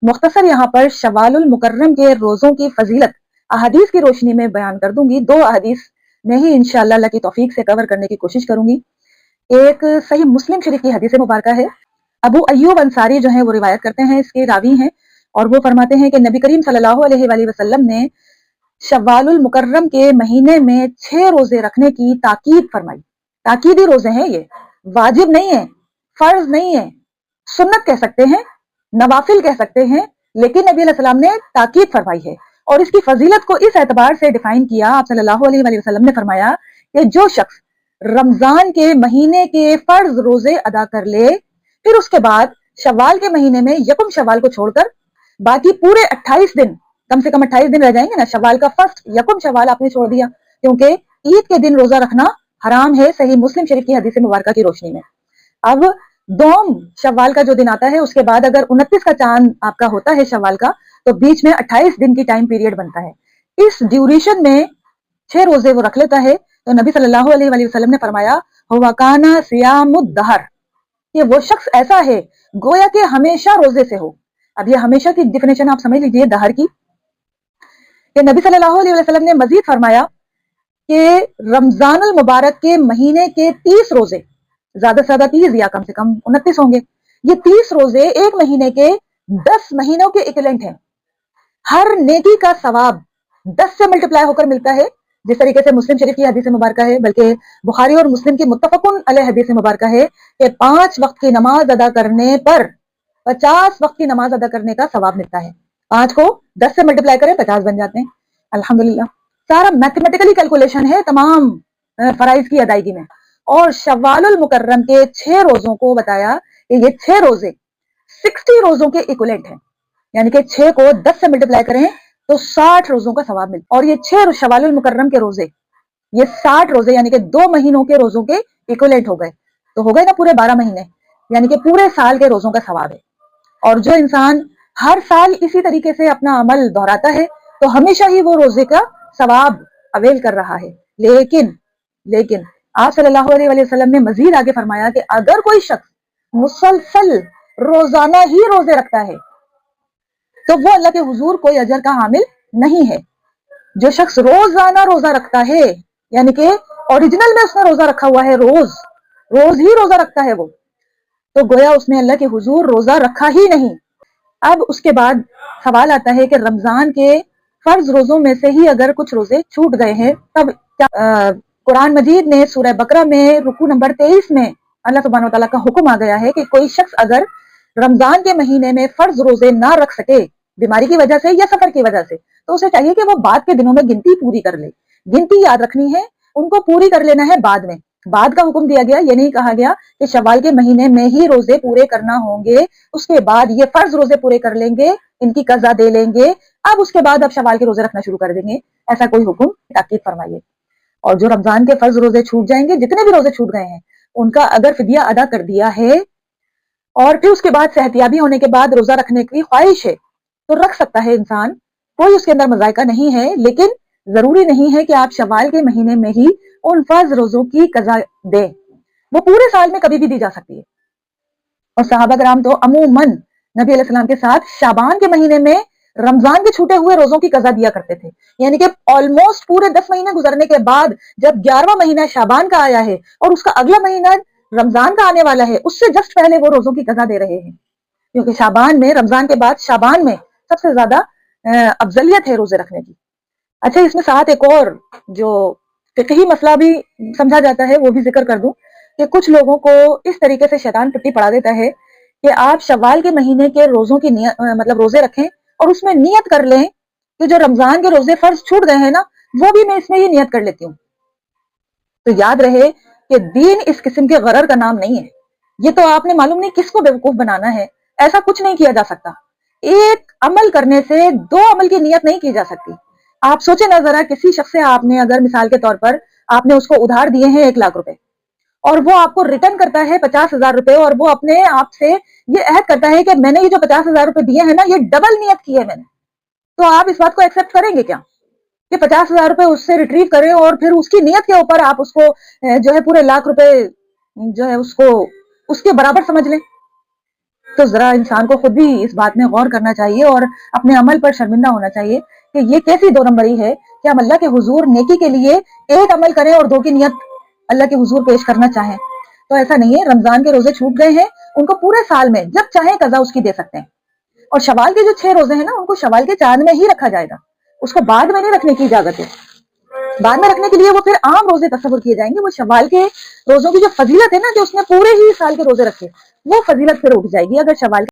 मुख्तसर यहाँ पर शवालुल मुकर्रम के रोजों की फजीलत अहादीस की रोशनी में बयान कर दूंगी। 2 अहादीस में ही इंशाअल्लाह अल्लाह की तौफीक से कवर करने की कोशिश करूंगी। एक सही मुस्लिम शरीफ की हदीस मुबारक है। अबू अय्यूब अंसारी जो है वो रिवायत करते हैं, इसके रावी हैं, और वो फरमाते हैं कि नबी करीम सल्लल्लाहु अलैहि वसल्लम ने शव्वालुल मुकर्रम के महीने में 6 रोजे रखने की ताकीद फरमाई। ताकीदी रोजे हैं ये, वाजिब नहीं है, फर्ज नहीं है, सुन्नत कह सकते हैं, नवाफिल कह सकते हैं, लेकिन नबी अलैहि सलाम ने ताकीद फरमाई है। और इसकी फजीलत को इस एतबार से डिफाइन किया, आप सल्लल्लाहु अलैहि वसल्लम ने फरमाया कि जो शख्स रमजान के महीने के फर्ज रोजे अदा कर ले, फिर उसके बाद शव्वाल के महीने में यकुम शव्वाल को छोड़कर बाकी पूरे 28 दिन, कम से कम 28 दिन रह जाएंगे ना, शव्वाल का फर्स्ट यकुम शव्वाल आपने छोड़ दिया, क्योंकि ईद के दिन रोजा रखना हराम है, सही मुस्लिम शरीफ की हदीस मुबारक की रोशनी में। अब दोम शव्वाल का जो दिन आता है, उसके बाद अगर 29 का चांद आपका होता है शव्वाल का, तो बीच में 28 दिन की टाइम पीरियड बनता है। इस ड्यूरेशन में 6 रोजे वो रख लेता है। तो नबी सल्लल्लाहु अलैहि वसल्लम ने फरमाया, हुवा काना सियामुद दहर, ये वो शख्स ऐसा है गोया के हमेशा रोजे से हो। अब ये हमेशा की डिफिनेशन आप समझ लीजिए दहर की। कि नबी सल्लल्लाहु अलैहि वसल्लम ने मजीद फरमाया कि रमजानुल मुबारक के महीने के 30 रोजे, ज्यादा से ज्यादा 30 या कम से कम 29 होंगे, ये 30 रोजे एक महीने के 10 महीनों के इक्विवेलेंट हैं। हर नेकी का सवाब 10 से मल्टीप्लाई होकर मिलता है, जिस तरीके से मुस्लिम शरीफ की हदीस मुबारक है, बल्कि बुखारी और मुस्लिम की मुत्तफकुन अलैह हदीस मुबारक है कि 5 वक्त की नमाज अदा करने पर 50 वक्त की नमाज अदा करने का सवाब मिलता है। 5 को 10 से मल्टीप्लाई करें 50 बन जाते हैं। अल्हम्दुलिल्लाह, सारा मैथमेटिकली कैलकुलेशन है तमाम फराइज की अदायगी में। और शव्वालुल मुकर्रम के 6 रोजों को बताया कि ये 6 रोजे 60 रोजों के इक्विवेलेंट हैं, यानी कि 6 को 10 से मल्टीप्लाई करें तो 60 रोजों का सवाब मिलता है। और ये 6 शव्वालुल मुकर्रम के रोजे, ये 60 रोजे यानी कि 2 महीनों के रोजों के इक्विवेलेंट हो गए, तो हो गए ना पूरे 12 महीने, यानी कि पूरे साल के रोजों का सवाब है। और जो इंसान हर साल इसी तरीके से अपना अमल दोहराता है, तो हमेशा ही वो रोजे का सवाब अवेल कर रहा है। लेकिन आप सल्लल्लाहु अलैहि वसल्लम ने मजीद आगे फरमाया कि अगर कोई शख्स मुसलसल रोजाना ही रोजे रखता है, तो वो अल्लाह के हुजूर कोई अजर का हामिल नहीं है। जो शख्स रोजाना रोजा रखता है, यानी कि ओरिजिनल में उसने रोजा रखा हुआ है, रोज ही रोजा रखता है वो, तो गोया उसने अल्लाह के हुजूर रोजा रखा ही नहीं। अब उसके बाद सवाल आता है कि रमजान के फर्ज रोजों में से ही अगर कुछ रोजे छूट गए हैं, तब क्या? कुरान मजीद ने सूरह बकरा में रुकू नंबर 23 में अल्लाह सुब्हानहू व तआला का हुक्म आ गया है कि कोई शख्स अगर रमजान के महीने में फर्ज रोजे ना रख सके, बीमारी की वजह से या सफर की वजह से, तो उसे चाहिए कि वो बाद के दिनों में गिनती पूरी कर ले। गिनती याद रखनी है, उनको पूरी कर लेना है बाद में। बाद का हुक्म दिया गया, ये नहीं कहा गया कि शव्वाल के महीने में ही रोजे पूरे करना होंगे, उसके बाद ये फर्ज रोजे पूरे कर लेंगे, इनकी कज़ा दे लेंगे, अब उसके बाद अब शव्वाल के रोजे रखना शुरू कर देंगे, ऐसा कोई हुक्म ताकीद फरमाइए। और जो रमजान के फर्ज रोजे छूट जाएंगे, जितने भी रोजे छूट गए हैं, उनका अगर फिदिया अदा कर दिया है और फिर उसके बाद सेहतियाबी होने के बाद रोजा रखने की ख्वाहिश है, तो रख सकता है इंसान, कोई उसके अंदर मज़ायका नहीं है। लेकिन जरूरी नहीं है कि आप शव्वाल के महीने में ही उन फर्ज रोजों की कज़ा दे, वो पूरे साल में कभी भी दी जा सकती है। और सहाबा कराम तो अमूमन नबी अलैहि सलाम के साथ शाबान के महीने में रमजान के छूटे हुए रोजों की कज़ा दिया करते थे, यानी कि ऑलमोस्ट पूरे 10 महीने गुजरने के बाद जब 11वां महीना शाबान का आया है और उसका अगला महीना रमजान का आने वाला है, उससे जस्ट पहले वो रोजों की कज़ा दे रहे हैं, क्योंकि शाबान में, रमजान के बाद शाबान में सबसे ज्यादा अफजलियत है रोजे रखने की। अच्छा, इसमें साथ एक और जो फिकही मसला भी समझा जाता है वो भी जिक्र कर दूं कि कुछ लोगों को इस तरीके से शैतान पट्टी पड़ा देता है कि आप शव्वाल के महीने के रोजों की मतलब रोजे रखें और उसमें नियत कर लें कि जो रमजान के रोजे फर्ज छूट गए हैं ना, वो भी मैं इसमें ही नियत कर लेती हूँ। तो याद रहे कि दीन इस किस्म के गरर का नाम नहीं है। ये तो आपने मालूम नहीं किसको बेवकूफ बनाना है, ऐसा कुछ नहीं किया जा सकता। एक अमल करने से 2 अमल की नियत नहीं की जा सकती। आप सोचे ना जरा, किसी शख्स से आपने अगर मिसाल के तौर पर आपने उसको उधार दिए हैं 1 लाख रुपए और वो आपको रिटर्न करता है 50,000 रुपए, और वो अपने आप से ये अहद करता है कि मैंने ये जो 50,000 रुपए दिए हैं ना, ये डबल नियत की है मैंने, तो आप इस बात को एक्सेप्ट करेंगे क्या कि 50,000 रुपए उससे रिट्रीव करें और फिर उसकी नियत के ऊपर आप उसको जो है पूरे 1 लाख रुपए जो है उसको उसके बराबर समझ लें? تو ذرا انسان کو خود بھی اس بات میں غور کرنا چاہیے اور اپنے عمل پر شرمندہ ہونا چاہیے کہ یہ کیسی دو نمبری ہے کہ ہم اللہ کے حضور نیکی کے لیے ایک عمل کریں اور دو کی نیت اللہ کے حضور پیش کرنا چاہیں. تو ایسا نہیں ہے. رمضان کے روزے چھوٹ گئے ہیں، ان کو پورے سال میں جب چاہیں قضا اس کی دے سکتے ہیں. اور شوال کے جو 6 روزے ہیں نا، ان کو شوال کے چاند میں ہی رکھا جائے گا، اس کو بعد میں نہیں رکھنے کی اجازت ہے. بعد میں رکھنے کے لیے وہ پھر عام روزے تصور کیے جائیں گے. وہ شوال کے روزوں کی جو فضیلت ہے نا، کہ اس نے پورے ہی سال کے روزے رکھے، وہ فضیلت پھر اٹھ جائے گی اگر شوال